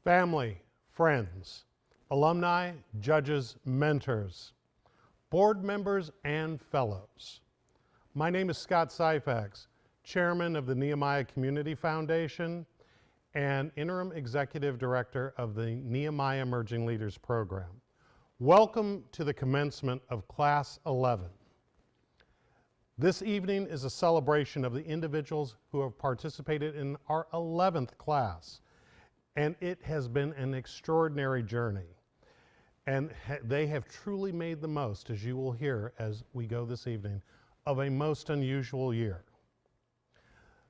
family, friends, alumni, judges, mentors, board members, and fellows. My name is Scott Syfax, Chairman of the Nehemiah Community Foundation and Interim Executive Director of the Nehemiah Emerging Leaders Program. Welcome to the commencement of Class 11. This evening is a celebration of the individuals who have participated in our 11th class, and it has been an extraordinary journey. And they have truly made the most, as you will hear as we go this evening, of a most unusual year.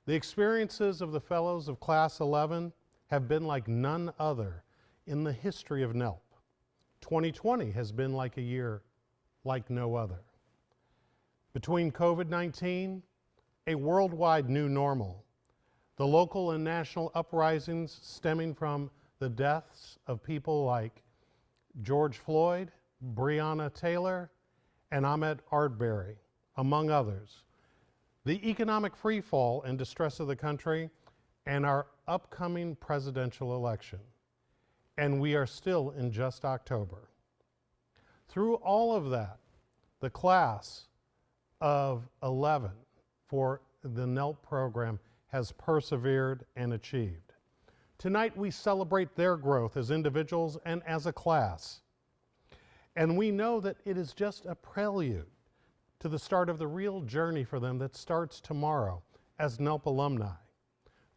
The experiences of the fellows of Class 11 have been like none other in the history of NELP. 2020 has been like a year like no other. Between COVID-19, a worldwide new normal, the local and national uprisings stemming from the deaths of people like George Floyd, Breonna Taylor, and Ahmaud Arbery, among others, the economic freefall and distress of the country, and our upcoming presidential election. And we are still in just October. Through all of that, the class of 11 for the NELP program has persevered and achieved. Tonight we celebrate their growth as individuals and as a class. And we know that it is just a prelude to the start of the real journey for them that starts tomorrow as NELP alumni.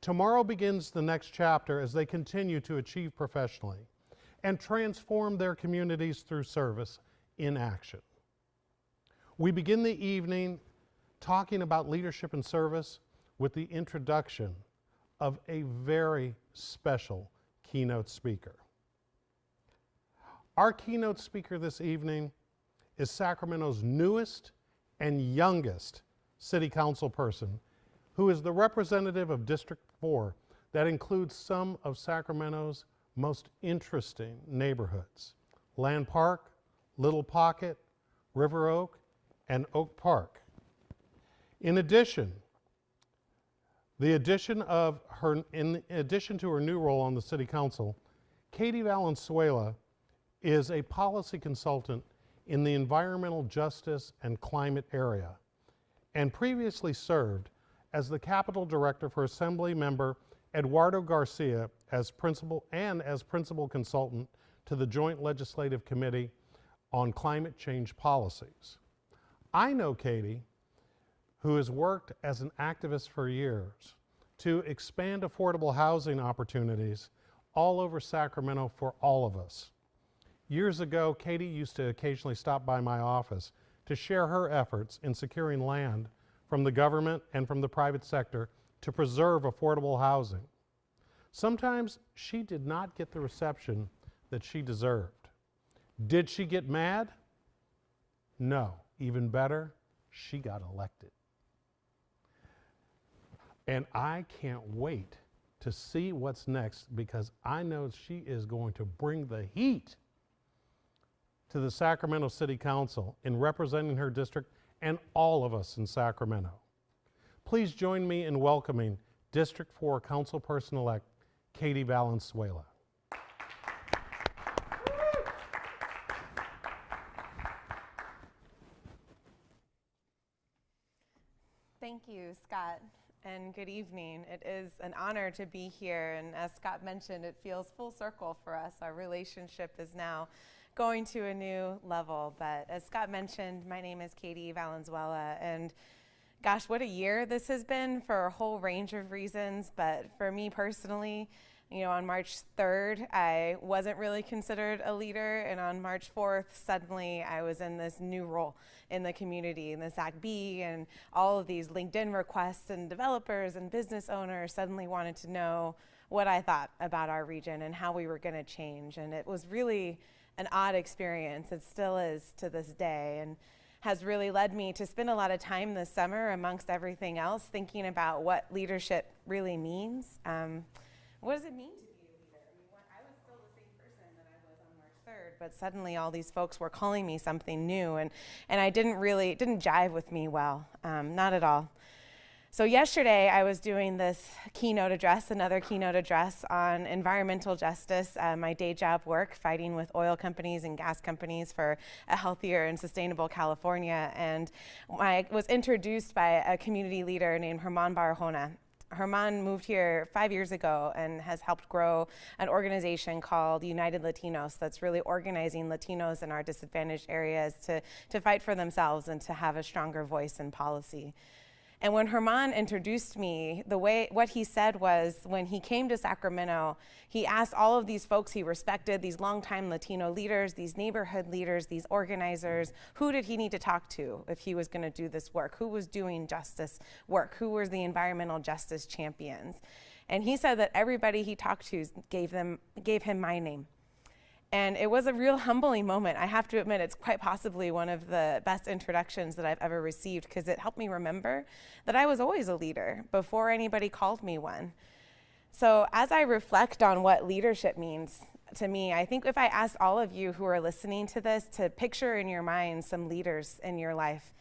Tomorrow begins the next chapter as they continue to achieve professionally and transform their communities through service in action. We begin the evening talking about leadership and service with the introduction of a very special keynote speaker. Our keynote speaker this evening is Sacramento's newest and youngest city council person, who is the representative of District 4 that includes some of Sacramento's most interesting neighborhoods: Land Park, Little Pocket, River Oak, and Oak Park. In addition to her new role on the City Council, Katie Valenzuela is a policy consultant in the environmental justice and climate area, and previously served as the Capital Director for Assembly Member Eduardo Garcia as principal consultant to the Joint Legislative Committee on Climate Change Policies. I know Katie, who has worked as an activist for years to expand affordable housing opportunities all over Sacramento for all of us. Years ago, Katie used to occasionally stop by my office to share her efforts in securing land from the government and from the private sector to preserve affordable housing. Sometimes she did not get the reception that she deserved. Did she get mad? No. Even better, she got elected. And I can't wait to see what's next, because I know she is going to bring the heat to the Sacramento City Council in representing her district and all of us in Sacramento. Please join me in welcoming District 4 Councilperson-elect Katie Valenzuela. Thank you, Scott, and good evening. It is an honor to be here, and as Scott mentioned, it feels full circle for us. Our relationship is now going to a new level, but as Scott mentioned, my name is Katie Valenzuela, and gosh, what a year this has been for a whole range of reasons, but for me personally, on March 3rd, I wasn't really considered a leader, and on March 4th, suddenly I was in this new role in the community, in the SACB, and all of these LinkedIn requests and developers and business owners suddenly wanted to know what I thought about our region and how we were going to change, and it was really an odd experience. It still is to this day, and has really led me to spend a lot of time this summer amongst everything else thinking about what leadership really means. What does it mean to be a leader? I was still the same person that I was on March 3rd, but suddenly all these folks were calling me something new, and it didn't jive with me well, not at all. So yesterday I was doing this keynote address, another keynote address on environmental justice, my day job work, fighting with oil companies and gas companies for a healthier and sustainable California. And I was introduced by a community leader named Herman Barahona. Herman moved here 5 years ago and has helped grow an organization called United Latinos that's really organizing Latinos in our disadvantaged areas to fight for themselves and to have a stronger voice in policy. And when Herman introduced me, what he said was, when he came to Sacramento, he asked all of these folks he respected, these longtime Latino leaders, these neighborhood leaders, these organizers, who did he need to talk to if he was going to do this work? Who was doing justice work? Who was the environmental justice champions? And he said that everybody he talked to gave him my name. And it was a real humbling moment. I have to admit, it's quite possibly one of the best introductions that I've ever received, because it helped me remember that I was always a leader before anybody called me one. So as I reflect on what leadership means to me, I think if I asked all of you who are listening to this to picture in your mind some leaders in your life,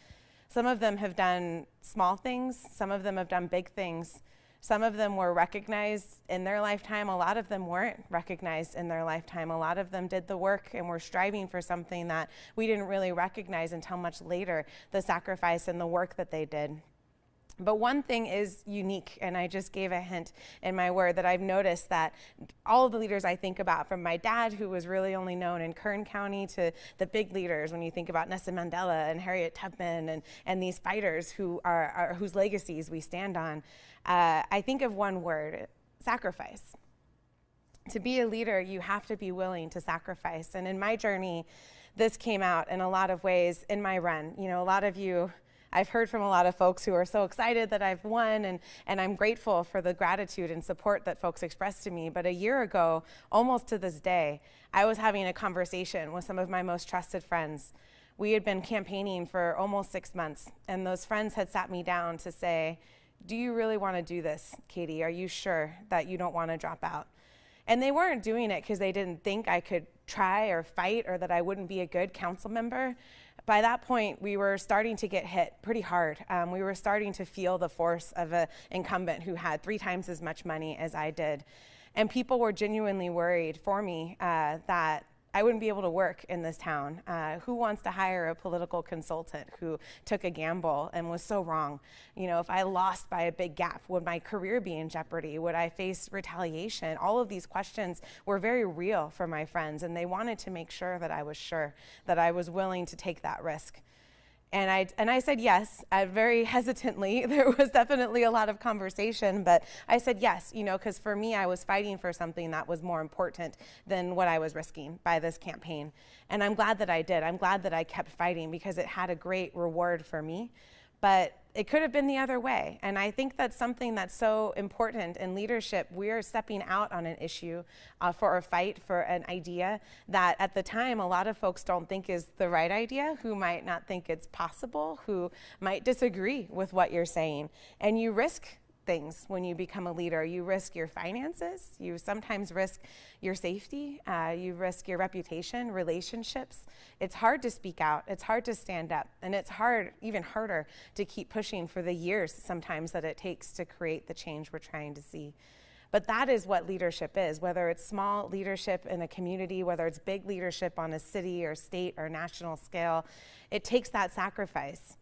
some of them have done small things, some of them have done big things. Some of them were recognized in their lifetime. A lot of them weren't recognized in their lifetime. A lot of them did the work and were striving for something that we didn't really recognize until much later, the sacrifice and the work that they did. But one thing is unique, and I just gave a hint in my word that I've noticed that all of the leaders I think about, from my dad, who was really only known in Kern County, to the big leaders, when you think about Nelson Mandela and Harriet Tubman and these fighters whose legacies we stand on, I think of one word: sacrifice. To be a leader, you have to be willing to sacrifice. And in my journey, this came out in a lot of ways in my run. You know, a lot of you, I've heard from a lot of folks who are so excited that I've won, and I'm grateful for the gratitude and support that folks expressed to me. But a year ago, almost to this day, I was having a conversation with some of my most trusted friends. We had been campaigning for almost 6 months, and those friends had sat me down to say, "Do you really want to do this, Katie? Are you sure that you don't want to drop out?" And they weren't doing it because they didn't think I could try or fight or that I wouldn't be a good council member. By that point, we were starting to get hit pretty hard. We were starting to feel the force of an incumbent who had 3 times as much money as I did. And people were genuinely worried for me that I wouldn't be able to work in this town. Who wants to hire a political consultant who took a gamble and was so wrong? You know, if I lost by a big gap, would my career be in jeopardy? Would I face retaliation? All of these questions were very real for my friends, and they wanted to make sure that I was sure that I was willing to take that risk. And I said yes, very hesitantly. There was definitely a lot of conversation, but I said yes, you know, because for me, I was fighting for something that was more important than what I was risking by this campaign. And I'm glad that I did. I'm glad that I kept fighting, because it had a great reward for me. But it could have been the other way. And I think that's something that's so important in leadership. We're stepping out on an issue for a fight, for an idea that at the time a lot of folks don't think is the right idea, who might not think it's possible, who might disagree with what you're saying. And you risk things when you become a leader. You risk your finances, you sometimes risk your safety, you risk your reputation, relationships. It's hard to speak out, it's hard to stand up, and it's hard, even harder, to keep pushing for the years sometimes that it takes to create the change we're trying to see. But that is what leadership is, whether it's small leadership in a community, whether it's big leadership on a city or state or national scale. It takes that sacrifice.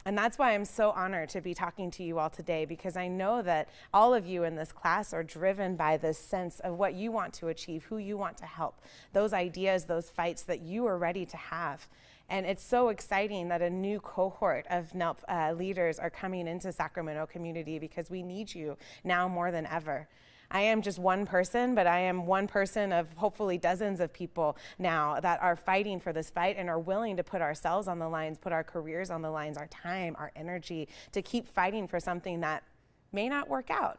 And that's why I'm so honored to be talking to you all today, because I know that all of you in this class are driven by this sense of what you want to achieve, who you want to help, those ideas, those fights that you are ready to have. And it's so exciting that a new cohort of NELP leaders are coming into Sacramento community, because we need you now more than ever. I am just one person, but I am one person of hopefully dozens of people now that are fighting for this fight and are willing to put ourselves on the lines, put our careers on the lines, our time, our energy, to keep fighting for something that may not work out.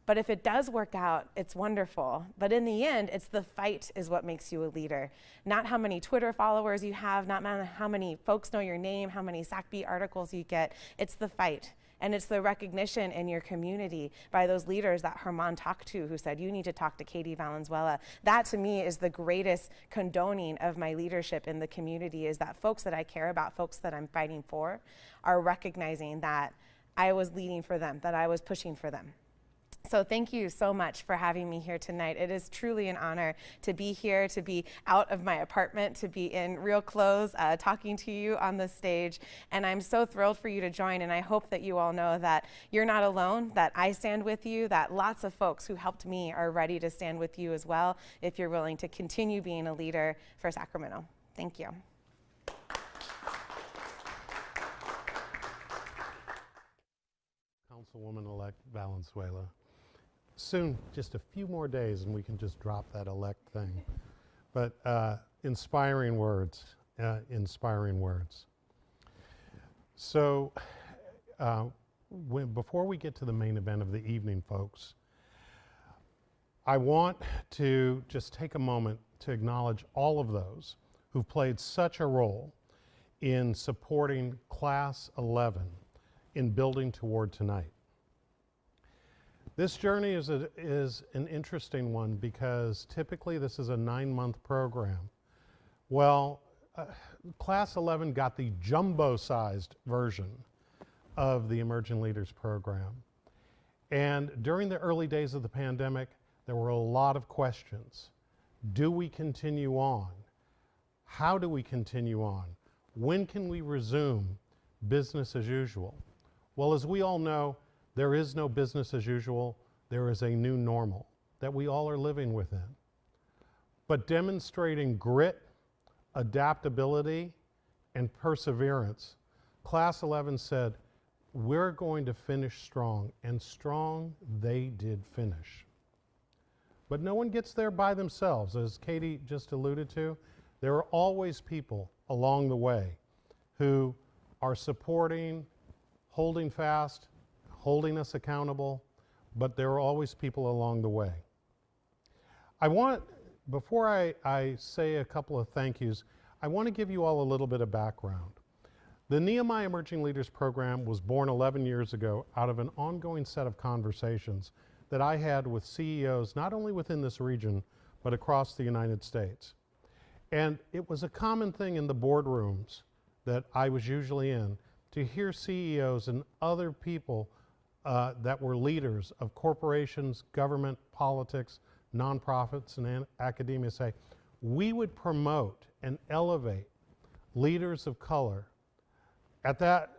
But if it does work out, it's wonderful. But in the end, it's the fight is what makes you a leader. Not how many Twitter followers you have, not how many folks know your name, how many SACB articles you get. It's the fight. And it's the recognition in your community by those leaders that Herman talked to, who said, you need to talk to Katie Valenzuela. That to me is the greatest condoning of my leadership in the community, is that folks that I care about, folks that I'm fighting for, are recognizing that I was leading for them, that I was pushing for them. So thank you so much for having me here tonight. It is truly an honor to be here, to be out of my apartment, to be in real clothes, talking to you on the stage. And I'm so thrilled for you to join, and I hope that you all know that you're not alone, that I stand with you, that lots of folks who helped me are ready to stand with you as well if you're willing to continue being a leader for Sacramento. Thank you. Councilwoman-elect Valenzuela. Soon, just a few more days, and we can just drop that elect thing. But inspiring words, inspiring words. So before we get to the main event of the evening, folks, I want to just take a moment to acknowledge all of those who've played such a role in supporting Class 11 in building toward tonight. This journey is an interesting one because typically this is a 9-month program. Well, Class 11 got the jumbo-sized version of the Emerging Leaders Program. And during the early days of the pandemic, there were a lot of questions. Do we continue on? How do we continue on? When can we resume business as usual? Well, as we all know, there is no business as usual. There is a new normal that we all are living within. But demonstrating grit, adaptability, and perseverance, Class 11 said, we're going to finish strong, and strong they did finish. But no one gets there by themselves. As Katie just alluded to, there are always people along the way who are supporting, holding fast, holding us accountable, but there are always people along the way. Before I say a couple of thank yous, I want to give you all a little bit of background. The Nehemiah Emerging Leaders Program was born 11 years ago out of an ongoing set of conversations that I had with CEOs, not only within this region, but across the United States. And it was a common thing in the boardrooms that I was usually in to hear CEOs and other people that were leaders of corporations, government, politics, nonprofits, and academia say, we would promote and elevate leaders of color, at that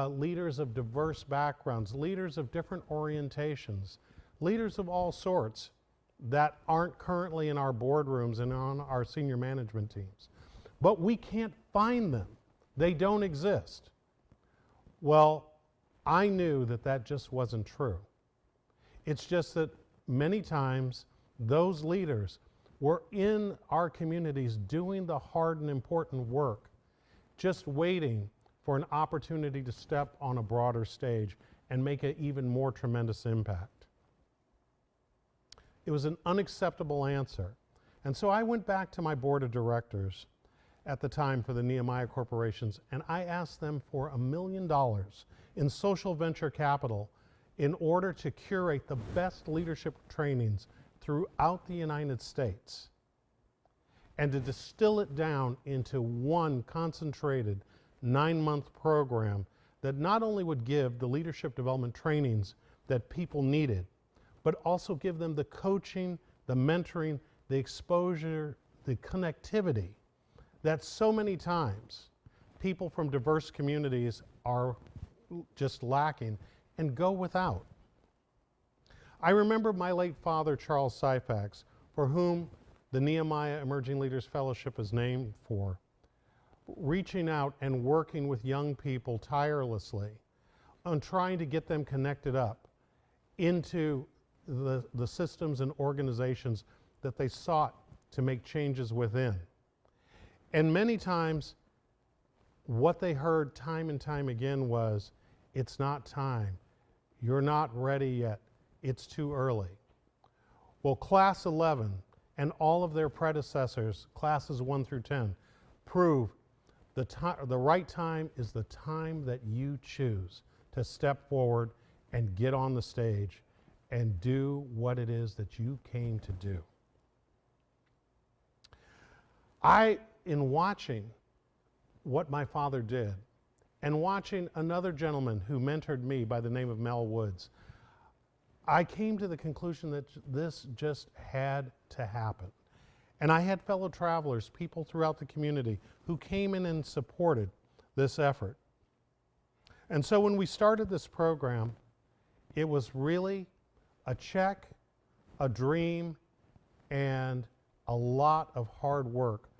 leaders of diverse backgrounds, leaders of different orientations, leaders of all sorts that aren't currently in our boardrooms and on our senior management teams. But we can't find them. They don't exist. Well, I knew that that just wasn't true. It's just that many times those leaders were in our communities doing the hard and important work, just waiting for an opportunity to step on a broader stage and make an even more tremendous impact. It was an unacceptable answer. And so I went back to my board of directors at the time for the Nehemiah Corporations, and I asked them for $1 million in social venture capital in order to curate the best leadership trainings throughout the United States and to distill it down into one concentrated 9-month program that not only would give the leadership development trainings that people needed, but also give them the coaching, the mentoring, the exposure, the connectivity that so many times people from diverse communities are just lacking and go without. I remember my late father, Charles Syphax, for whom the Nehemiah Emerging Leaders Fellowship is named for, reaching out and working with young people tirelessly on trying to get them connected up into the systems and organizations that they sought to make changes within. And many times, what they heard time and time again was, it's not time. You're not ready yet. It's too early. Well, Class 11 and all of their predecessors, classes 1 through 10, prove the right time is the time that you choose to step forward and get on the stage and do what it is that you came to do. In watching what my father did and watching another gentleman who mentored me by the name of Mel Woods, I came to the conclusion that this just had to happen. And I had fellow travelers, people throughout the community, who came in and supported this effort. And so when we started this program, it was really a check, a dream, and a lot of hard work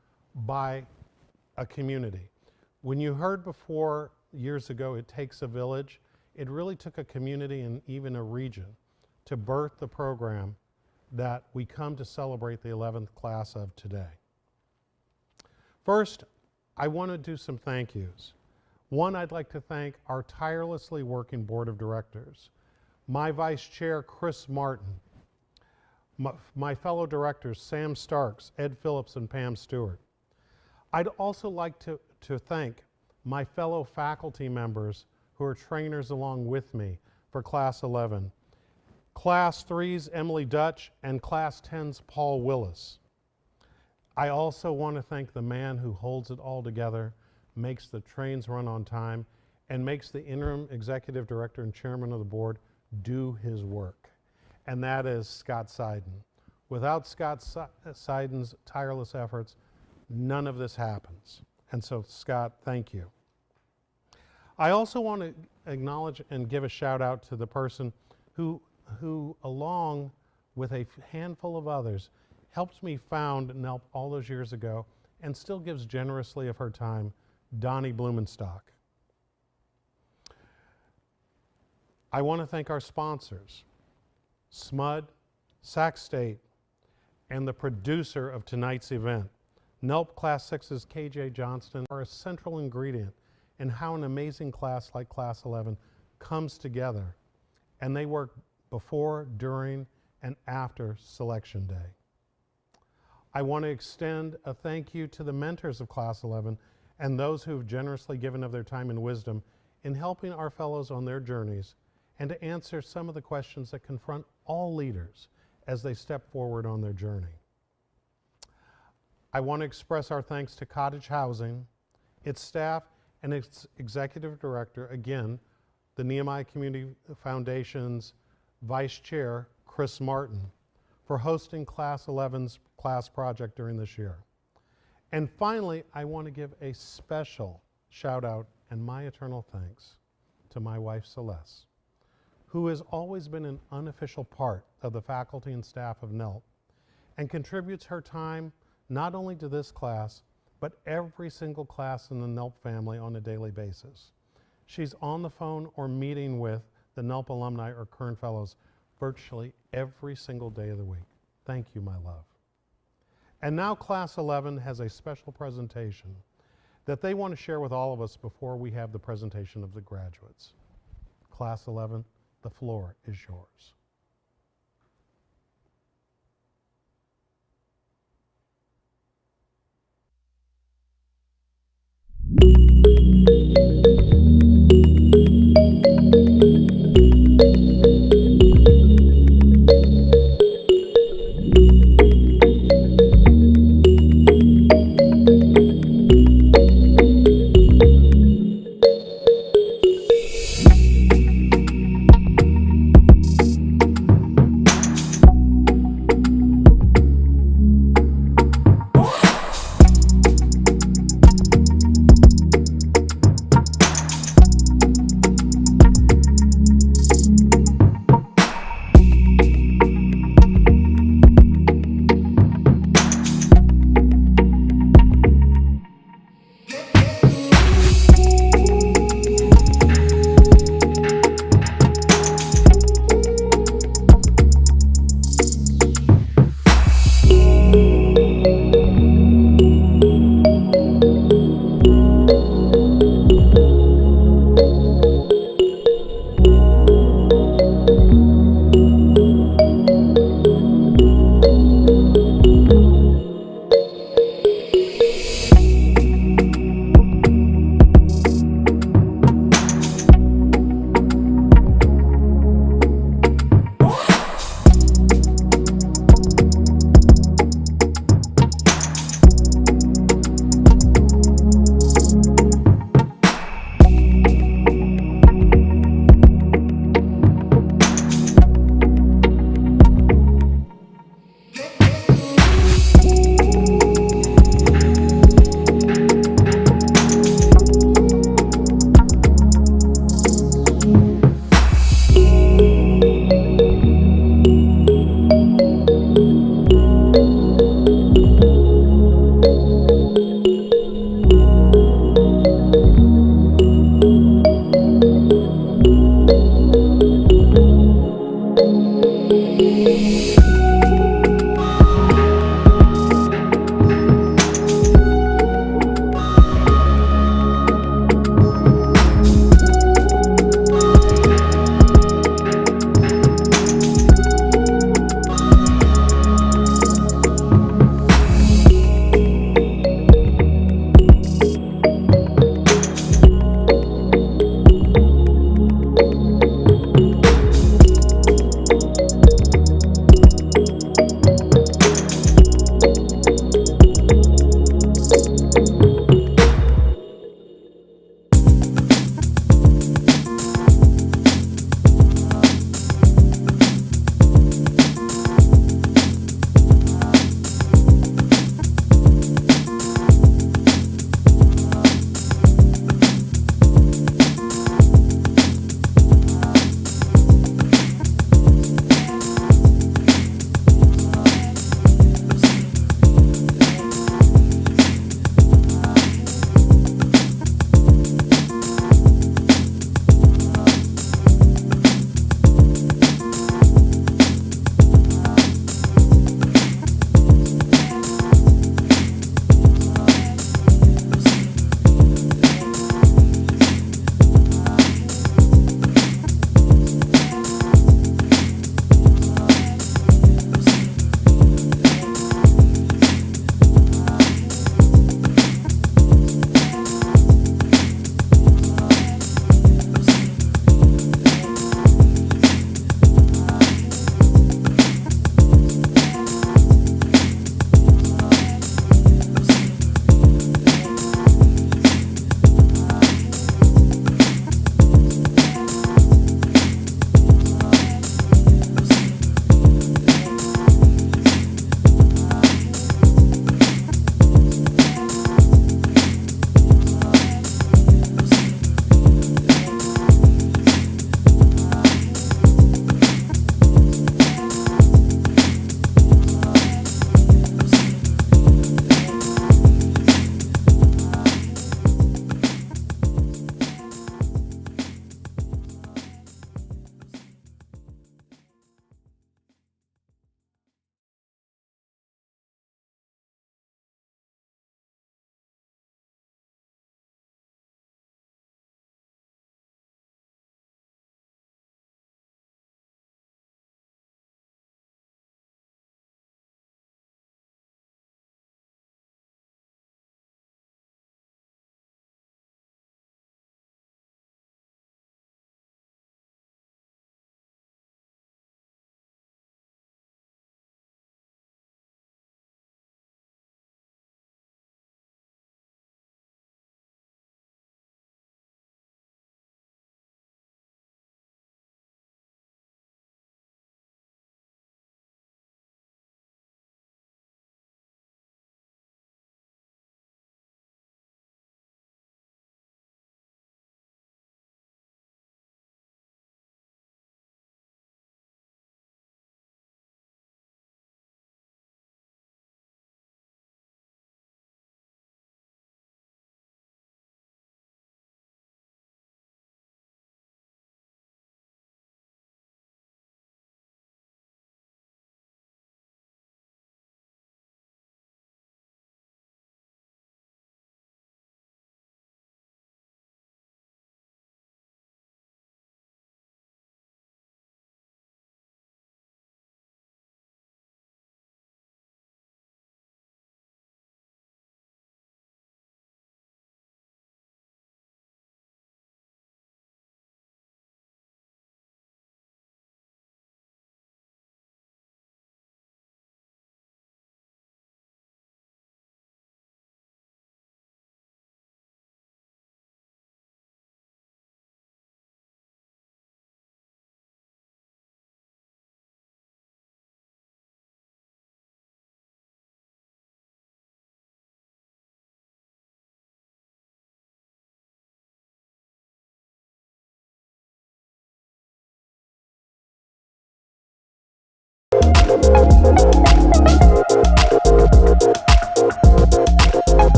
by a community. When you heard before years ago, it takes a village, it really took a community and even a region to birth the program that we come to celebrate the 11th class of today. First, I want to do some thank yous. One, I'd like to thank our tirelessly working board of directors, my vice chair, Chris Martin, my fellow directors, Sam Starks, Ed Phillips, and Pam Stewart. I'd also like to thank my fellow faculty members who are trainers along with me for Class 11. Class 3's Emily Dutch and Class 10's Paul Willis. I also want to thank the man who holds it all together, makes the trains run on time, and makes the interim executive director and chairman of the board do his work. And that is Scott Seiden. Without Scott Seiden's tireless efforts, none of this happens. And so, Scott, thank you. I also want to acknowledge and give a shout out to the person who along with a handful of others, helped me found NELP all those years ago and still gives generously of her time, Donnie Blumenstock. I want to thank our sponsors, SMUD, Sac State, and the producer of tonight's event. NELP Class 6's KJ Johnston are a central ingredient in how an amazing class like Class 11 comes together, and they work before, during, and after Selection Day. I want to extend a thank you to the mentors of Class 11 and those who have generously given of their time and wisdom in helping our fellows on their journeys and to answer some of the questions that confront all leaders as they step forward on their journey. I want to express our thanks to Cottage Housing, its staff, and its executive director, again, the Nehemiah Community Foundation's Vice Chair, Chris Martin, for hosting Class 11's class project during this year. And finally, I want to give a special shout out and my eternal thanks to my wife, Celeste, who has always been an unofficial part of the faculty and staff of NELP and contributes her time not only to this class, but every single class in the NELP family on a daily basis. She's on the phone or meeting with the NELP alumni or current fellows virtually every single day of the week. Thank you, my love. And now Class 11 has a special presentation that they want to share with all of us before we have the presentation of the graduates. Class 11, the floor is yours.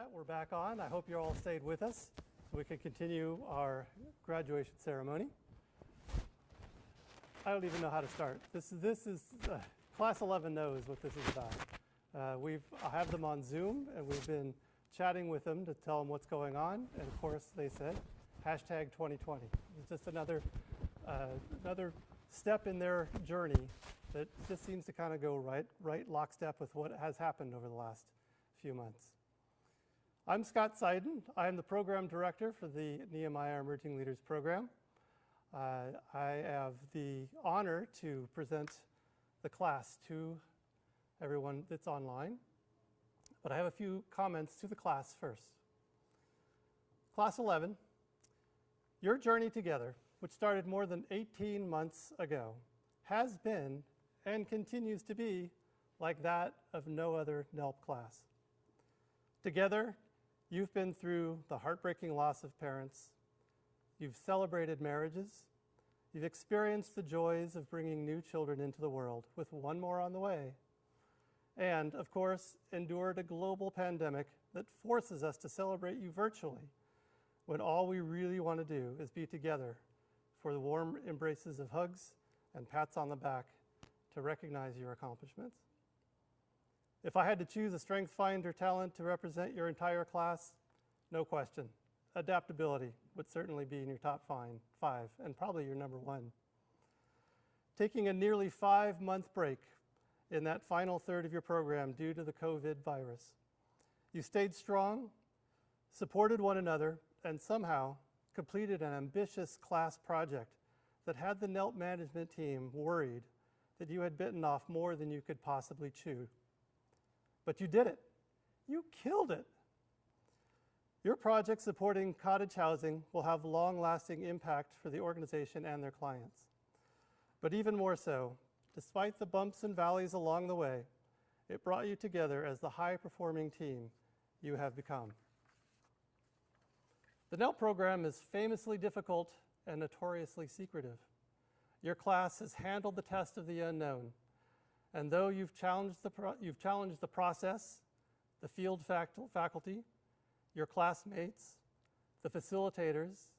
that, we're back on. I hope you all stayed with us so we can continue our graduation ceremony. I don't even know how to start. This is Class 11 knows what this is about. I have them on Zoom, and we've been chatting with them to tell them what's going on. And of course, they said, hashtag 2020. It's just another step in their journey that just seems to kind of go right lockstep with what has happened over the last few months. I'm Scott Seiden. I'm the program director for the Nehemiah Emerging Leaders Program. I have the honor to present the class to everyone that's online, but I have a few comments to the class first. Class 11, your journey together, which started more than 18 months ago, has been and continues to be like that of no other NELP class. Together, you've been through the heartbreaking loss of parents, you've celebrated marriages, you've experienced the joys of bringing new children into the world, with one more on the way, and, of course, endured a global pandemic that forces us to celebrate you virtually, when all we really want to do is be together for the warm embraces of hugs and pats on the back to recognize your accomplishments. If I had to choose a strength finder talent to represent your entire class, no question, adaptability would certainly be in your top five, and probably your number one. Taking a nearly 5-month break in that final third of your program due to the COVID virus, you stayed strong, supported one another, and somehow completed an ambitious class project that had the NELP management team worried that you had bitten off more than you could possibly chew. But you did it. You killed it. Your project supporting cottage housing will have long-lasting impact for the organization and their clients. But even more so, despite the bumps and valleys along the way, it brought you together as the high-performing team you have become. The NELP program is famously difficult and notoriously secretive. Your class has handled the test of the unknown, and though you've challenged the process, the field faculty, your classmates, the facilitators,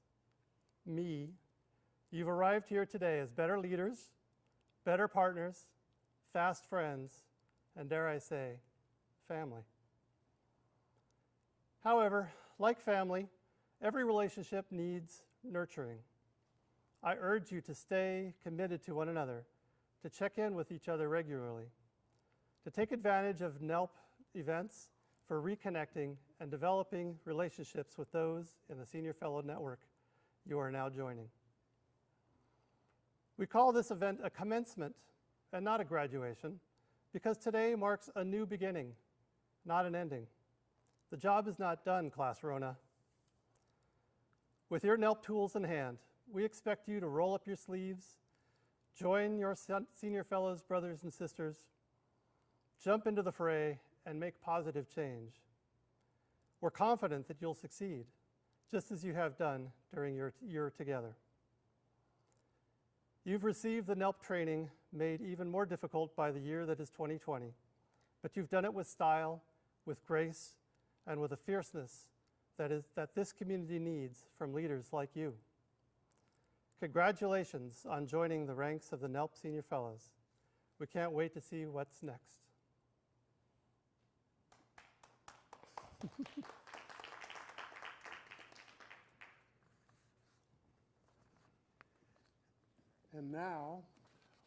me, you've arrived here today as better leaders, better partners, fast friends, and dare I say, family. However, like family, every relationship needs nurturing. I urge you to stay committed to one another, to check in with each other regularly, to take advantage of NELP events for reconnecting and developing relationships with those in the Senior Fellow Network you are now joining. We call this event a commencement and not a graduation because today marks a new beginning, not an ending. The job is not done, Class Rona. With your NELP tools in hand, we expect you to roll up your sleeves, join your Senior Fellows brothers and sisters, jump into the fray, and make positive change. We're confident that you'll succeed, just as you have done during your year together. You've received the NELP training made even more difficult by the year that is 2020, but you've done it with style, with grace, and with a fierceness that this community needs from leaders like you. Congratulations on joining the ranks of the NELP Senior Fellows. We can't wait to see what's next. And now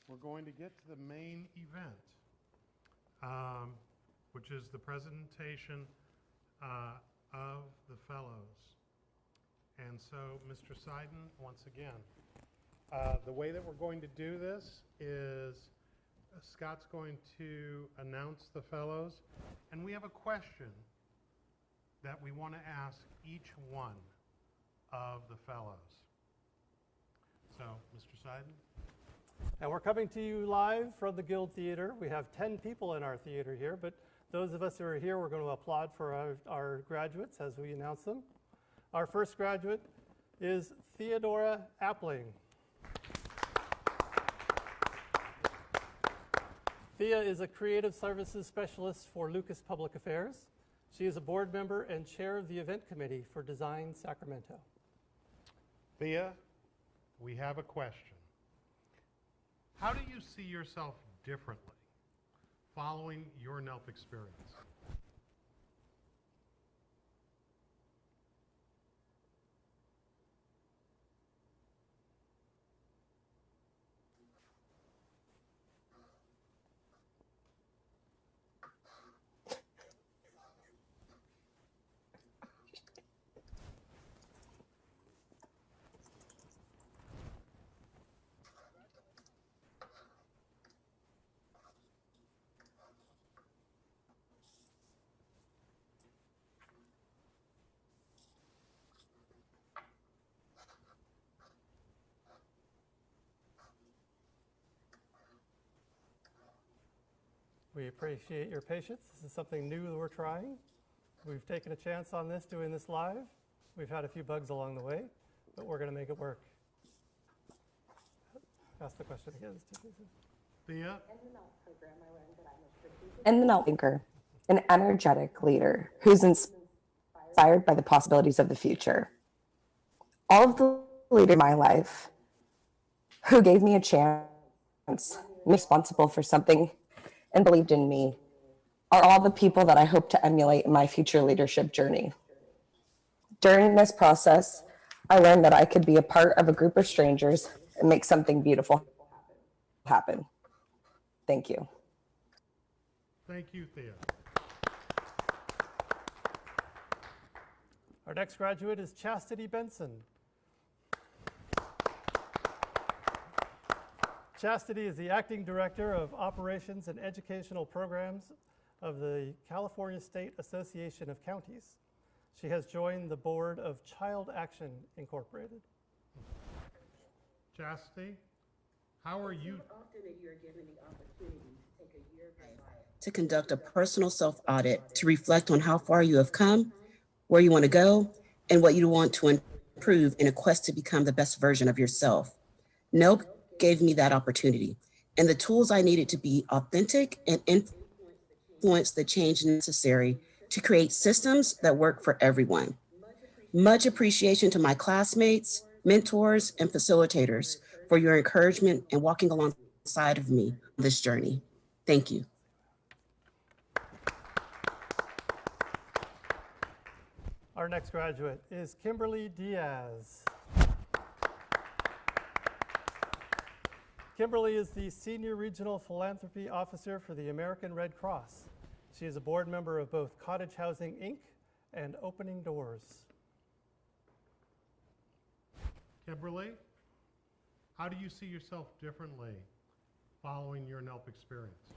we're going to get to the main event, which is the presentation of the fellows. And so, Mr. Seiden, once again, the way that we're going to do this is Scott's going to announce the fellows, and we have a question that we want to ask each one of the fellows. So, Mr. Seiden. And we're coming to you live from the Guild Theater. We have 10 people in our theater here, but those of us who are here, we're going to applaud for our graduates as we announce them. Our first graduate is Theodora Appling. Thea is a creative services specialist for Lucas Public Affairs. She is a board member and chair of the event committee for Design Sacramento. Thea, we have a question. How do you see yourself differently following your NELP experience? We appreciate your patience. This is something new that we're trying. We've taken a chance on this, doing this live. We've had a few bugs along the way, but we're going to make it work. Ask the question again. Thea? And the NELP thinker, an energetic leader who's inspired by the possibilities of the future. All of the leaders in my life who gave me a chance, responsible for something, and believed in me are all the people that I hope to emulate in my future leadership journey. During this process, I learned that I could be a part of a group of strangers and make something beautiful happen. Thank you. Thank you, Thea. Our next graduate is Chastity Benson. Chastity is the Acting Director of Operations and Educational Programs of the California State Association of Counties. She has joined the board of Child Action Incorporated. Chastity, how are you? Often that you're given the opportunity to take a year to conduct a personal self-audit to reflect on how far you have come, where you want to go, and what you want to improve in a quest to become the best version of yourself. NELP gave me that opportunity and the tools I needed to be authentic and influence the change necessary to create systems that work for everyone. Much appreciation to my classmates, mentors, and facilitators for your encouragement and walking alongside of me on this journey. Thank you. Our next graduate is Kimberly Diaz. Kimberly is the Senior Regional Philanthropy Officer for the American Red Cross. She is a board member of both Cottage Housing, Inc. and Opening Doors. Kimberly, how do you see yourself differently following your NELP experience?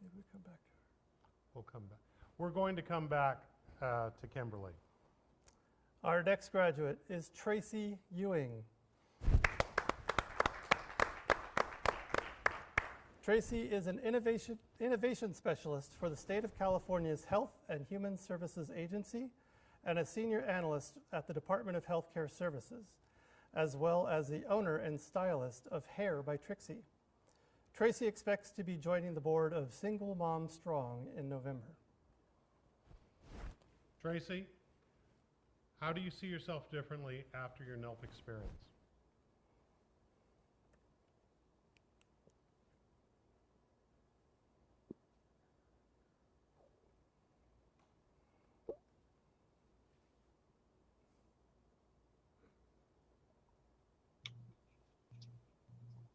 Maybe we come back to her. We'll come back. We're going to come back to Kimberly. Our next graduate is Tracy Ewing. Tracy is an innovation specialist for the State of California's Health and Human Services Agency and a senior analyst at the Department of Healthcare Services, as well as the owner and stylist of Hair by Trixie. Tracy expects to be joining the board of Single Mom Strong in November. Tracy, how do you see yourself differently after your NELP experience?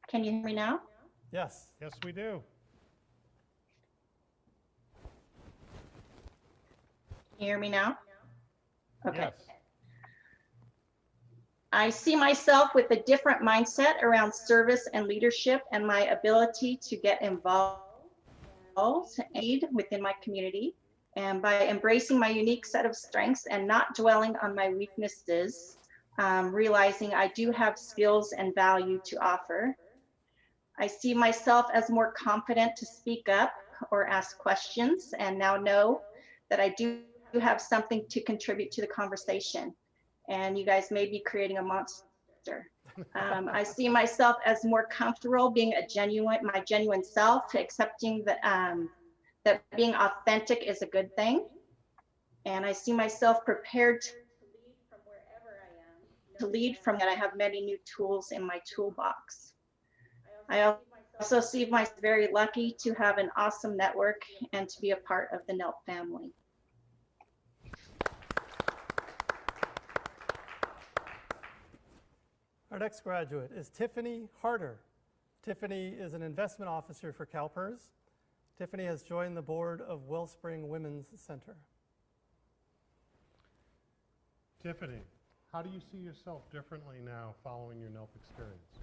Can you hear me now? Yes. Yes, we do. Can you hear me now? Okay. Yes. I see myself with a different mindset around service and leadership and my ability to get involved aid within my community. And by embracing my unique set of strengths and not dwelling on my weaknesses, realizing I do have skills and value to offer. I see myself as more confident to speak up or ask questions, and now know that I do have something to contribute to the conversation. And you guys may be creating a monster. I see myself as more comfortable being my genuine self, accepting that, that being authentic is a good thing. And I see myself prepared to lead from that. I have many new tools in my toolbox. I also see myself very lucky to have an awesome network and to be a part of the NELP family. Our next graduate is Tiffany Harder. Tiffany is an investment officer for CalPERS. Tiffany has joined the board of Wellspring Women's Center. Tiffany, how do you see yourself differently now following your NELP experience?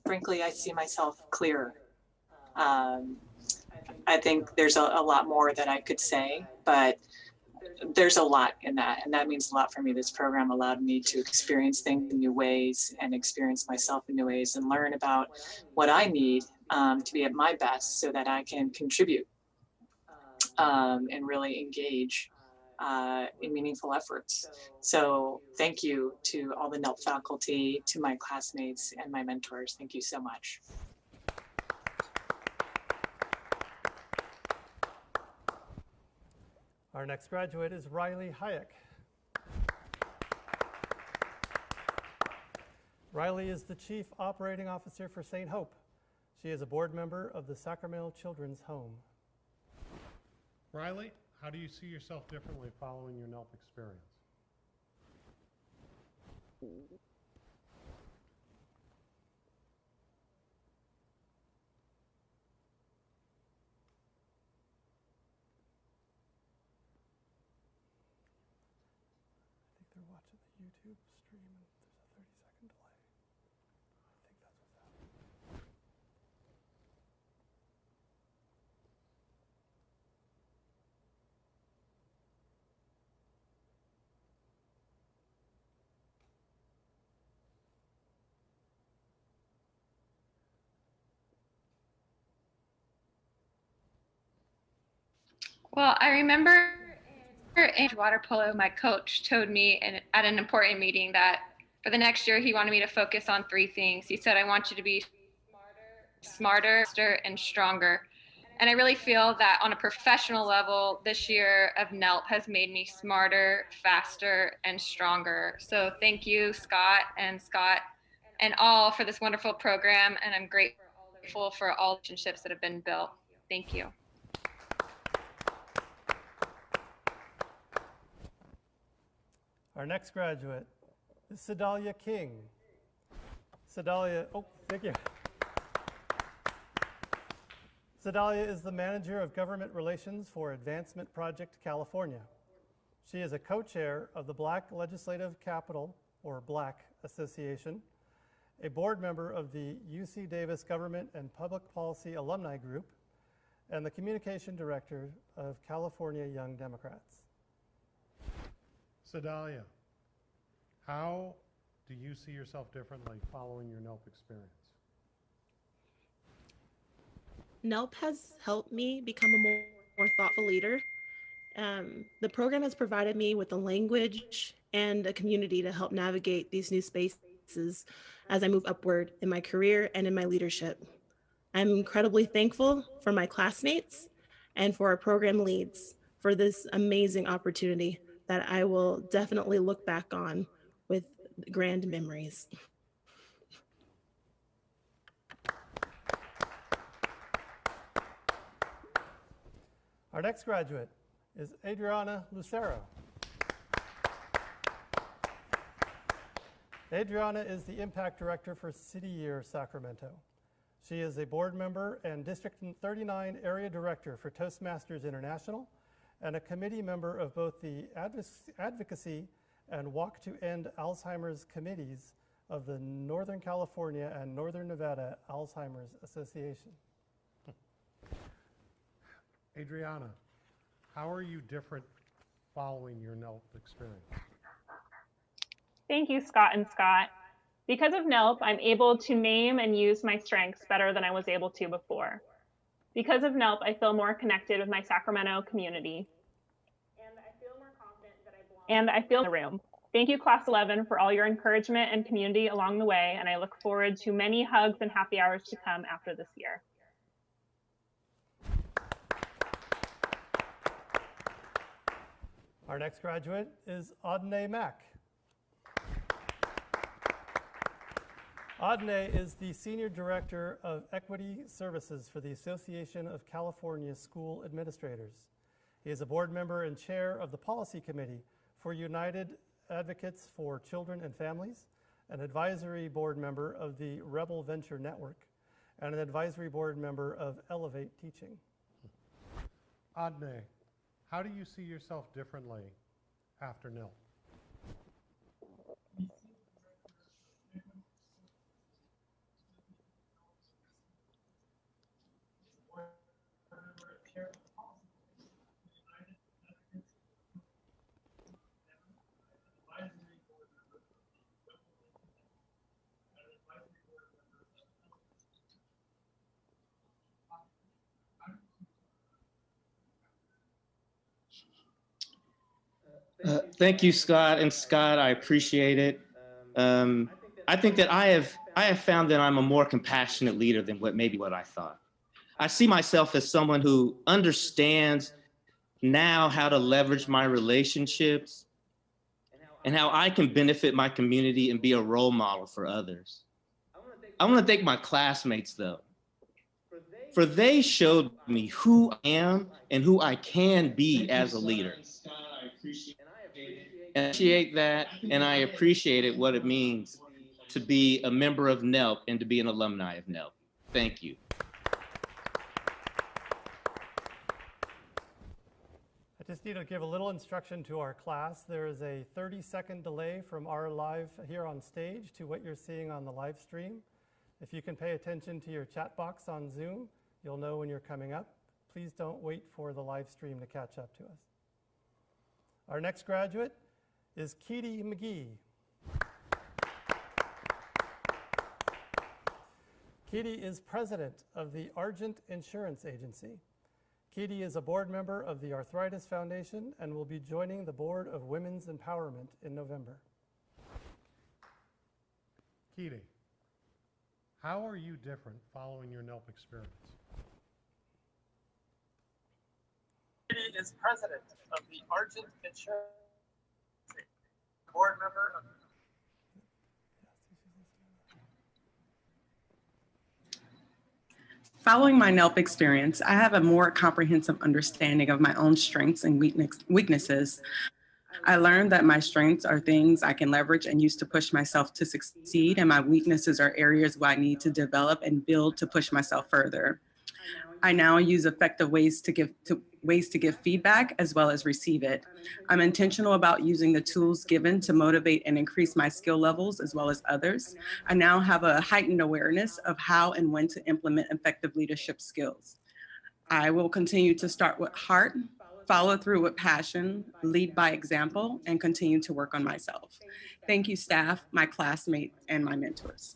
Frankly, I see myself clearer. I think there's a lot more that I could say, but there's a lot in that, and that means a lot for me. This program allowed me to experience things in new ways and experience myself in new ways and learn about what I need to be at my best so that I can contribute and really engage in meaningful efforts. So thank you to all the NELP faculty, to my classmates and my mentors. Thank you so much. Our next graduate is Riley Hayek. Riley is the Chief Operating Officer for St. Hope. She is a board member of the Sacramento Children's Home. Riley, how do you see yourself differently following your NELP experience? I think they're watching the YouTube stream and there's a 30-second delay. I think that's what's happening. Well, I remember in water polo, my coach told me at an important meeting that for the next year, he wanted me to focus on 3 things. He said, I want you to be smarter, faster, and stronger. And I really feel that on a professional level, this year of NELP has made me smarter, faster, and stronger. So thank you, Scott and all for this wonderful program. And I'm grateful for all the relationships that have been built. Thank you. Our next graduate is Sedalia King. Sedalia, oh, thank you. Sedalia is the Manager of Government Relations for Advancement Project California. She is a co-chair of the Black Legislative Capital, or BLAC Association, a board member of the UC Davis Government and Public Policy Alumni Group, and the Communication Director of California Young Democrats. Sedalia, how do you see yourself differently following your NELP experience? NELP has helped me become a more thoughtful leader. The program has provided me with a language and a community to help navigate these new spaces as I move upward in my career and in my leadership. I'm incredibly thankful for my classmates and for our program leads for this amazing opportunity that I will definitely look back on with grand memories. Our next graduate is Adriana Lucero. Adriana is the Impact Director for City Year Sacramento. She is a board member and District 39 Area Director for Toastmasters International and a committee member of both the Advocacy and Walk to End Alzheimer's committees of the Northern California and Northern Nevada Alzheimer's Association. Adriana, how are you different following your NELP experience? Thank you, Scott and Scott. Because of NELP, I'm able to name and use my strengths better than I was able to before. Because of NELP, I feel more connected with my Sacramento community. And I feel more confident that I belong. And I feel in the room. Thank you, Class 11, for all your encouragement and community along the way, and I look forward to many hugs and happy hours to come after this year. Our next graduate is Adne Mack. Adne is the Senior Director of Equity Services for the Association of California School Administrators. He is a board member and chair of the Policy Committee for United Advocates for Children and Families, an advisory board member of the Rebel Venture Network, and an advisory board member of Elevate Teaching. Adne, how do you see yourself differently after NELP? Thank you, Scott. And Scott, I appreciate it. I think that I have found that I'm a more compassionate leader than what I thought. I see myself as someone who understands now how to leverage my relationships and how I can benefit my community and be a role model for others. I want to thank my classmates, though, for they showed me who I am and who I can be as a leader. I appreciate that, and I appreciated what it means to be a member of NELP and to be an alumni of NELP. Thank you. I just need to give a little instruction to our class. There is a 30-second delay from our live here on stage to what you're seeing on the live stream. If you can pay attention to your chat box on Zoom, you'll know when you're coming up. Please don't wait for the live stream to catch up to us. Our next graduate is Keedy McGee. Keedy is president of the Argent Insurance Agency. Keedy is a board member of the Arthritis Foundation and will be joining the Board of Women's Empowerment in November. Keedy, how are you different following your NELP experience? Keedy is president of the Argent Insurance, board member of Following my NELP experience, I have a more comprehensive understanding of my own strengths and weaknesses. I learned that my strengths are things I can leverage and use to push myself to succeed, and my weaknesses are areas where I need to develop and build to push myself further. I now use effective ways to give feedback as well as receive it. I'm intentional about using the tools given to motivate and increase my skill levels as well as others. I now have a heightened awareness of how and when to implement effective leadership skills. I will continue to start with heart, follow through with passion, lead by example, and continue to work on myself. Thank you, staff, my classmates, and my mentors.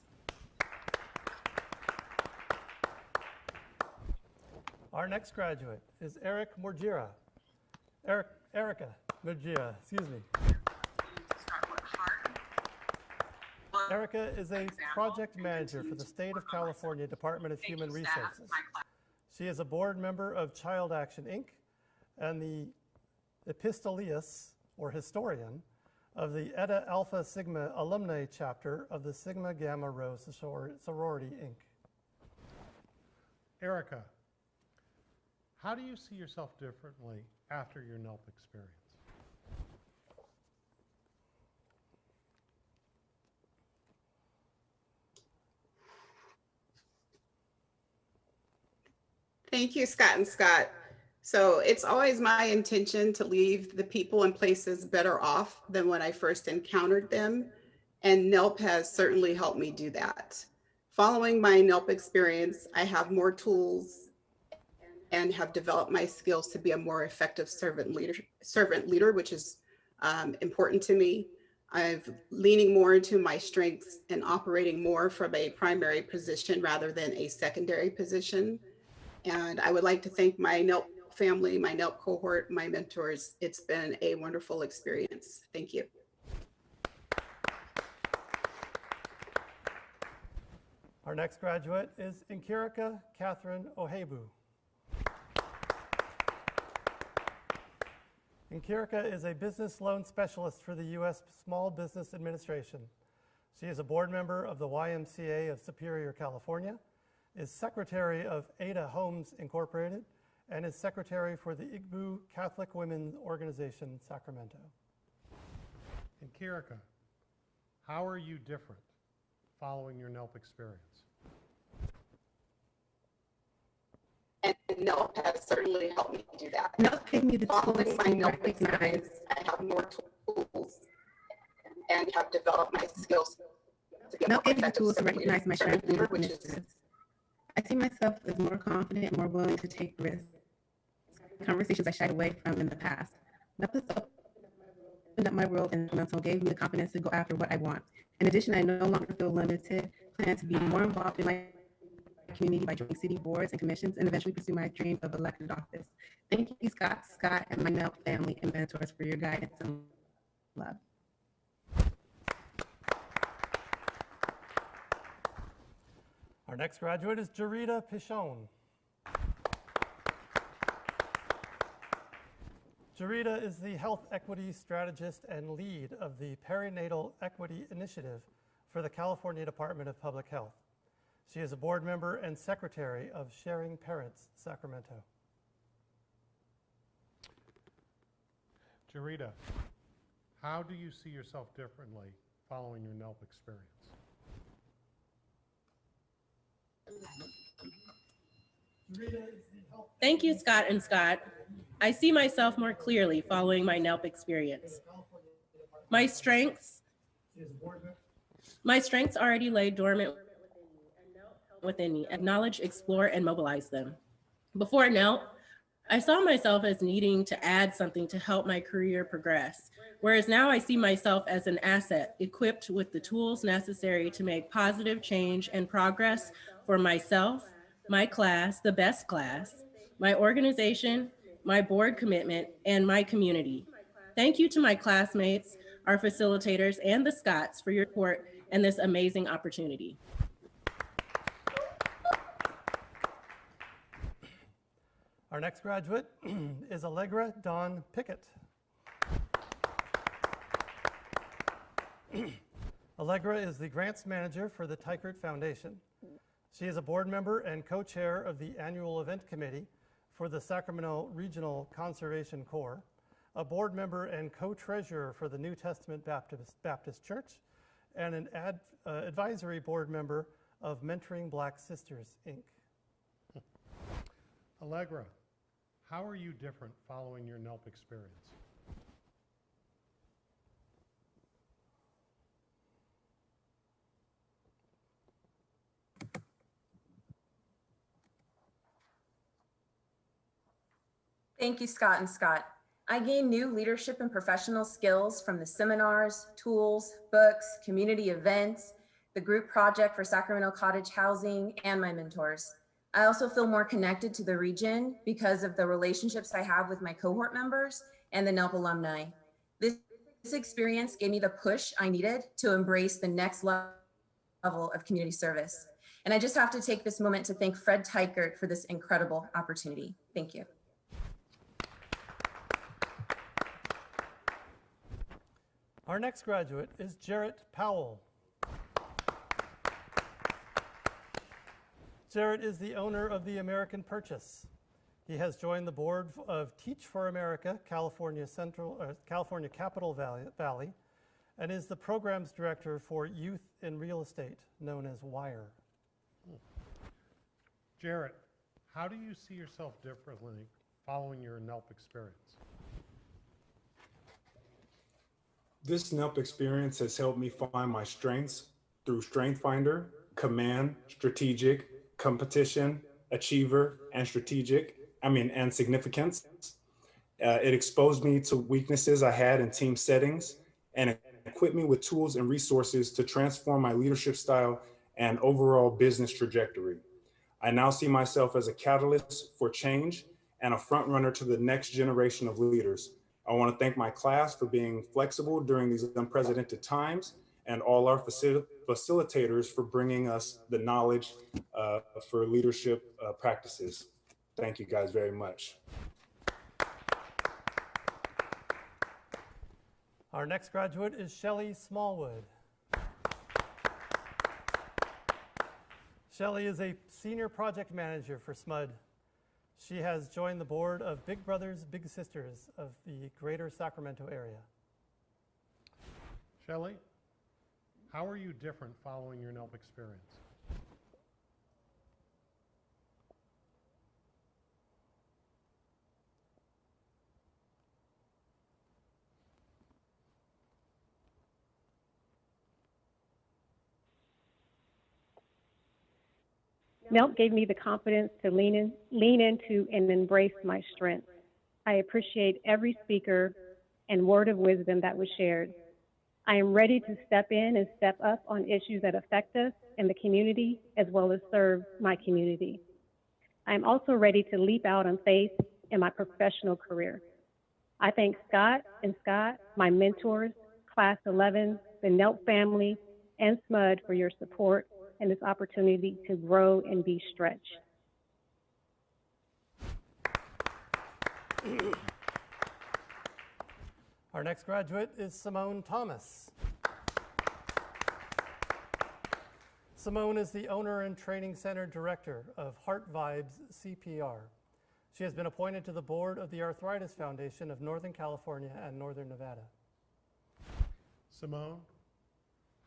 Our next graduate is Erica Murgira, excuse me. Erica is a project manager for the State of California Department of Human Resources. She is a board member of Child Action, Inc. and the epistolius, or historian, of the Eta Alpha Sigma alumni chapter of the Sigma Gamma Rho Sorority, Inc. Erica, how do you see yourself differently after your NELP experience? Thank you, Scott and Scott. So it's always my intention to leave the people and places better off than when I first encountered them. And NELP has certainly helped me do that. Following my NELP experience, I have more tools and have developed my skills to be a more effective servant leader, which is important to me. I'm leaning more into my strengths and operating more from a primary position rather than a secondary position. And I would like to thank my NELP family, my NELP cohort, my mentors. It's been a wonderful experience. Thank you. Our next graduate is Nkirika Catherine Ohebu. Nkirika is a business loan specialist for the U.S. Small Business Administration. She is a board member of the YMCA of Superior, California, is secretary of Ada Homes Incorporated, and is secretary for the Igbo Catholic Women's Organization, Sacramento. Nkirika, how are you different following your NELP experience? And NELP has certainly helped me do that. NELP gave me the tools Following my to NELP recognize. experience, I have more tools and have developed my skills to be a more NELP gave me the effective tools to servant recognize my servant strengths and leader, which is weaknesses. I see myself as more confident, more willing to take risks, conversations I shied away from in the past. NELP has opened up my world and mental, gave me the confidence to go after what I want. In addition, I no longer feel limited, plan to be more involved in my community by joining city boards and commissions and eventually pursue my dream of elected office. Thank you, Scott, and my NELP family and mentors for your guidance and love. Our next graduate is Jarita Pichon. Jarita is the health equity strategist and lead of the Perinatal Equity Initiative for the California Department of Public Health. She is a board member and secretary of Sharing Parents, Sacramento. Jarita, how do you see yourself differently following your NELP experience? Thank you, Scott and Scott. I see myself more clearly following my NELP experience. My strengths already lay dormant within me. Acknowledge, explore, and mobilize them. Before NELP, I saw myself as needing to add something to help my career progress, whereas now I see myself as an asset equipped with the tools necessary to make positive change and progress for myself, my class, the best class, my organization, my board commitment, and my community. Thank you to my classmates, our facilitators, and the Scotts for your support and this amazing opportunity. Our next graduate is Allegra Dawn Pickett. Allegra is the grants manager for the Teichert Foundation. She is a board member and co-chair of the annual event committee for the Sacramento Regional Conservation Corps, a board member and co-treasurer for the New Testament Baptist Church, and an advisory board member of Mentoring Black Sisters, Inc. Allegra, how are you different following your NELP experience? Thank you, Scott and Scott. I gained new leadership and professional skills from the seminars, tools, books, community events, the group project for Sacramento Cottage Housing, and my mentors. I also feel more connected to the region because of the relationships I have with my cohort members and the NELP alumni. This experience gave me the push I needed to embrace the next level of community service. And I just have to take this moment to thank Fred Teichert for this incredible opportunity. Thank you. Our next graduate is Jarrett Powell. Jarrett is the owner of the American Purchase. He has joined the board of Teach for America, California Capital Valley, and is the programs director for Youth in Real Estate, known as WIRE. Jarrett, how do you see yourself differently following your NELP experience? This NELP experience has helped me find my strengths through Strength Finder, Command, Strategic, Competition, Achiever, and Significance. It exposed me to weaknesses I had in team settings and equipped me with tools and resources to transform my leadership style and overall business trajectory. I now see myself as a catalyst for change and a front runner to the next generation of leaders. I want to thank my class for being flexible during these unprecedented times, and all our facilitators for bringing us the knowledge for leadership practices. Thank you guys very much. Our next graduate is Shelley Smallwood. Shelley is a senior project manager for SMUD. She has joined the board of Big Brothers Big Sisters of the greater Sacramento area. Shelley, how are you different following your NELP experience? NELP gave me the confidence to lean into and embrace my strengths. I appreciate every speaker and word of wisdom that was shared. I am ready to step in and step up on issues that affect us in the community, as well as serve my community. I am also ready to leap out on faith in my professional career. I thank Scott and Scott, my mentors, Class 11, the NELP family, and SMUD for your support and this opportunity to grow and be stretched. Our next graduate is Simone Thomas. Simone is the owner and training center director of Heart Vibes CPR. She has been appointed to the board of the Arthritis Foundation of Northern California and Northern Nevada. Simone,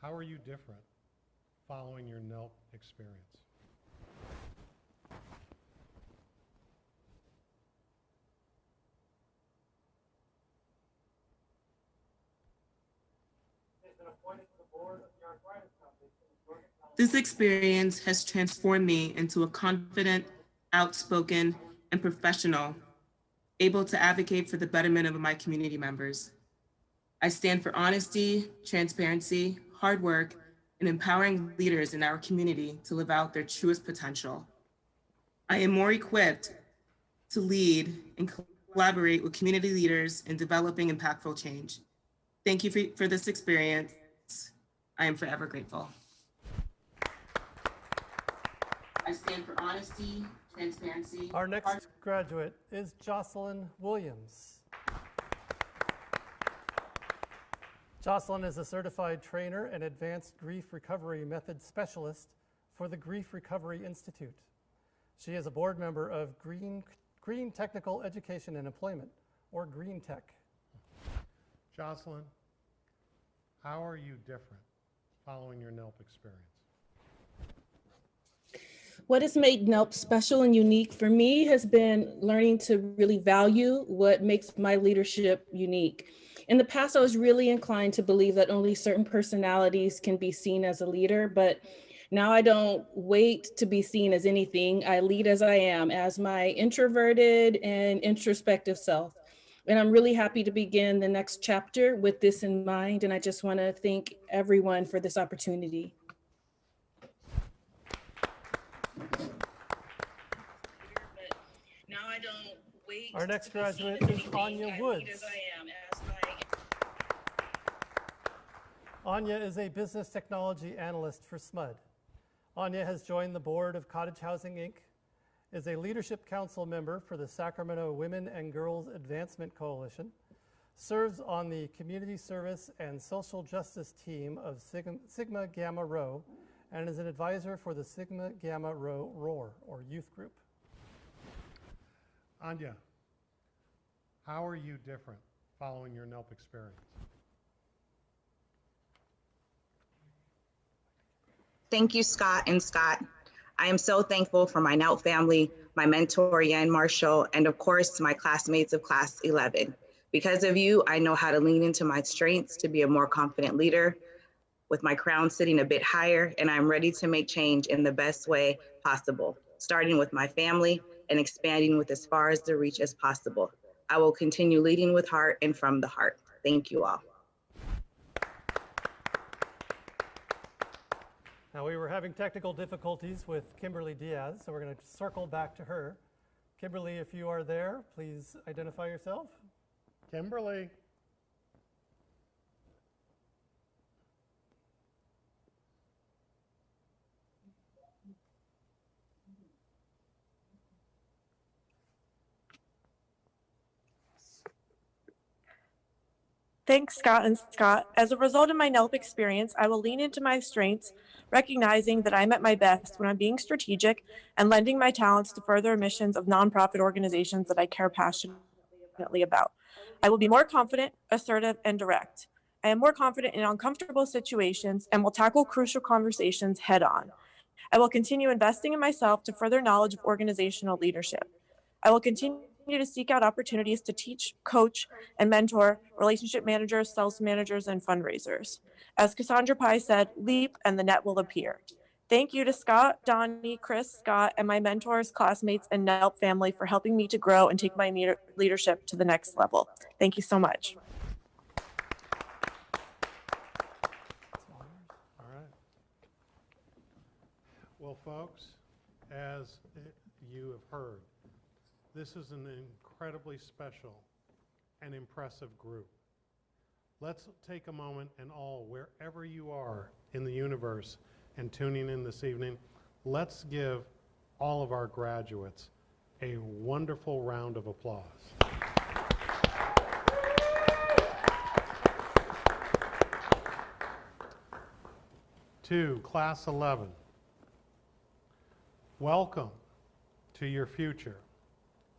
how are you different following your NELP experience? This experience has transformed me into a confident, outspoken, and professional, able to advocate for the betterment of my community members. I stand for honesty, transparency, hard work, and empowering leaders in our community to live out their truest potential. I am more equipped to lead and collaborate with community leaders in developing impactful change. Thank you for this experience. I am forever grateful. I stand for honesty, transparency. Our next graduate is Jocelyn Williams. Jocelyn is a certified trainer and advanced grief recovery method specialist for the Grief Recovery Institute. She is a board member of Green Technical Education and Employment, or Green Tech. Jocelyn, how are you different following your NELP experience? What has made NELP special and unique for me has been learning to really value what makes my leadership unique. In the past, I was really inclined to believe that only certain personalities can be seen as a leader, but now I don't wait to be seen as anything. I lead as I am, as my introverted and introspective self. And I'm really happy to begin the next chapter with this in mind. And I just want to thank everyone for this opportunity. Our next graduate is Anya Woods. Anya is a business technology analyst for SMUD. Anya has joined the board of Cottage Housing, Inc., is a leadership council member for the Sacramento Women and Girls Advancement Coalition, serves on the community service and social justice team of Sigma Gamma Rho, and is an advisor for the Sigma Gamma Rho ROAR, or youth group. Anya, how are you different following your NELP experience? Thank you, Scott and Scott. I am so thankful for my NELP family, my mentor, Yan Marshall, and of course, my classmates of Class 11. Because of you, I know how to lean into my strengths to be a more confident leader with my crown sitting a bit higher, and I'm ready to make change in the best way possible, starting with my family and expanding with as far as the reach as possible. I will continue leading with heart and from the heart. Thank you all. Now, we were having technical difficulties with Kimberly Diaz, so we're going to circle back to her. Kimberly, if you are there, please identify yourself. Kimberly. Thanks, Scott and Scott. As a result of my NELP experience, I will lean into my strengths, recognizing that I'm at my best when I'm being strategic and lending my talents to further missions of nonprofit organizations that I care passionately about. I will be more confident, assertive, and direct. I am more confident in uncomfortable situations and will tackle crucial conversations head on. I will continue investing in myself to further knowledge of organizational leadership. I will continue to seek out opportunities to teach, coach, and mentor relationship managers, sales managers, and fundraisers. As Cassandra Pye said, leap and the net will appear. Thank you to Scott, Donnie, Chris, Scott, and my mentors, classmates, and NELP family for helping me to grow and take my leadership to the next level. Thank you so much. All right. Well, folks, as you have heard, this is an incredibly special and impressive group. Let's take a moment and all, wherever you are in the universe and tuning in this evening, let's give all of our graduates a wonderful round of applause. To Class 11, welcome to your future.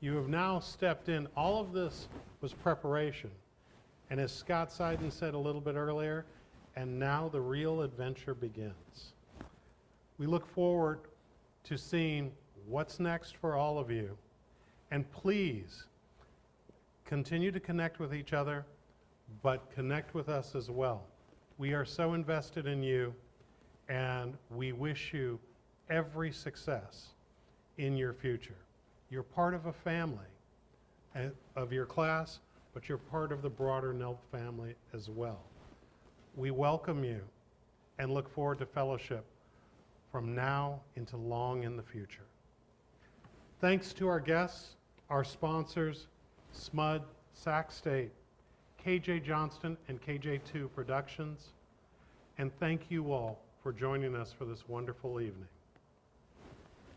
You have now stepped in. All of this was preparation. And as Scott Seiden said a little bit earlier, and now the real adventure begins. We look forward to seeing what's next for all of you. And please continue to connect with each other, but connect with us as well. We are so invested in you, and we wish you every success in your future. You're part of a family of your class, but you're part of the broader NELP family as well. We welcome you and look forward to fellowship from now into long in the future. Thanks to our guests, our sponsors, SMUD, Sac State, KJ Johnston and KJ2 Productions, and thank you all for joining us for this wonderful evening.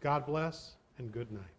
God bless and good night.